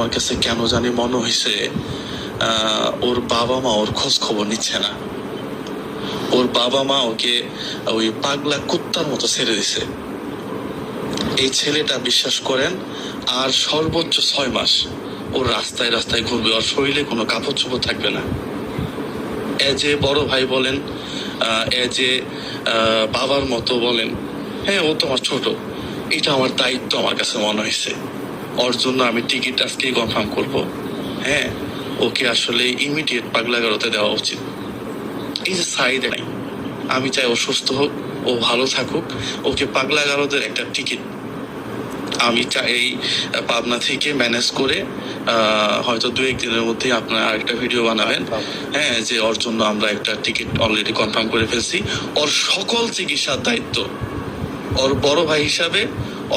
আমার কাছে কেন জানি মনে হয়েছে ওর বাবা মা ওর খোঁজ খবর নিচ্ছে না। ওর বাবা মা ওকে ওই পাগলা কুত্তার মতো ছেড়ে দিছে। এই ছেলেটা বিশ্বাস করেন আর সর্বোচ্চ 6 মাস ওর রাস্তায় রাস্তায় ঘুরবে, ওর শরীরে কোনো কাপড় চোপড় থাকবে না। এজ এ বড় ভাই বলেন, এজ এ বাবার মতো বলেন, হ্যাঁ ও তো আমার ছোট, এটা আমার দায়িত্ব আমার কাছে মনে হয়েছে। ওর জন্য আমি টিকিট আজকেই কনফার্ম করব। হ্যাঁ, ওকে আসলে ইমিডিয়েট পাগলাগারোতে দেওয়া উচিত। এই যে সাইড নাই, আমি চাই ও সুস্থ হোক, ও ভালো থাকুক। ওকে পাগলাগারোদের একটা টিকিট আমি চাই এই পাবনা থেকে ম্যানেজ করে হয়তো 2-1 দিনের মধ্যেই আপনারা আরেকটা ভিডিও বানাবেন। হ্যাঁ, যে ওর জন্য আমরা একটা টিকিট অলরেডি কনফার্ম করে ফেলছি। ওর সকল চিকিৎসার দায়িত্ব ওর বড় ভাই হিসাবে,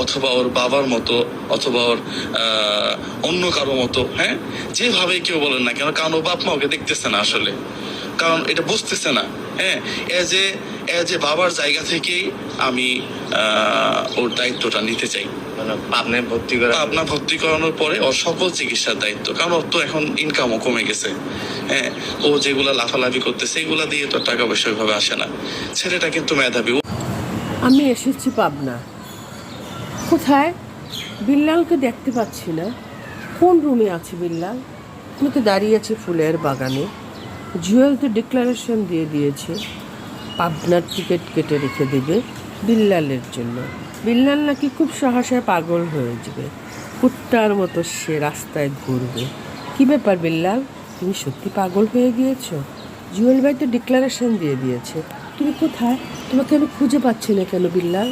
অথবা ওর বাবার মতো, অথবা ওর অন্য কারো মতো, হ্যাঁ যেভাবে কেউ বলেন না কেন, কারণ ও বাপ মা ওকে দেখতেছে না আসলে, কারণ এটা বুঝতেছে না। হ্যাঁ, এজ এ বাবার জায়গা থেকেই আমি ওর দায়িত্বটা নিতে চাই। পাবনা ভর্তি করানোর পরে ওর সকল চিকিৎসার দায়িত্ব, কারণ ওর তো এখন ইনকামও কমে গেছে। হ্যাঁ, ও যেগুলা লাফালাফি করতেছে এগুলা দিয়ে তো টাকা পয়সা ওইভাবে আসে না। ছেলেটা কিন্তু মেধাবী। আমি এসেছি পাবনা। কোথায়? বিল্লালকে দেখতে পাচ্ছি না। কোন রুমে আছে বিল্লাল? আমি তো দাঁড়িয়ে আছি ফুলের বাগানে। জুয়েল তো ডিক্লারেশন দিয়ে দিয়েছে পাবনার টিকিট কেটে রেখে দেবে বিল্লালের জন্য। বিল্লাল নাকি খুব সহসা পাগল হয়ে যাবে, কুত্তার মতো সে রাস্তায় ঘুরবে। কী ব্যাপার বিল্লাল, তুমি সত্যি পাগল হয়ে গিয়েছো? জুয়েল ভাই তো ডিক্লারেশন দিয়ে দিয়েছে। তুমি কোথায়? তোমাকে আমি খুঁজে পাচ্ছি না কেন বিল্লাল?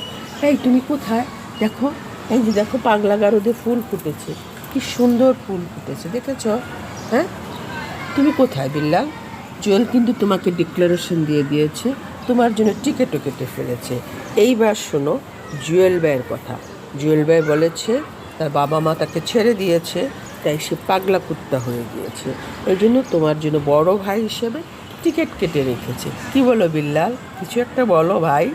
এই তুমি কোথায়? দেখো, এই যে দেখো পাগলা গারদে ফুল ফুটেছে, কি সুন্দর ফুল ফুটেছে, দেখেছ? হ্যাঁ, তুমি কোথায় বিল্লাল? জুয়েল কিন্তু তোমাকে ডিক্লারেশন দিয়ে দিয়েছে, তোমার জন্য টিকিটও কেটে ফেলেছে। এইবার শোনো জুয়েল ভাইয়ের কথা। জুয়েল ভাই বলেছে তার বাবা মা তাকে ছেড়ে দিয়েছে, তাই সে পাগলা কুত্তা হয়ে গিয়েছে। এই জন্য তোমার জন্য বড় ভাই হিসেবে টিকিট কেটে রেখেছে। কি বলো বিল্লাল, কিছু একটা বলো ভাই।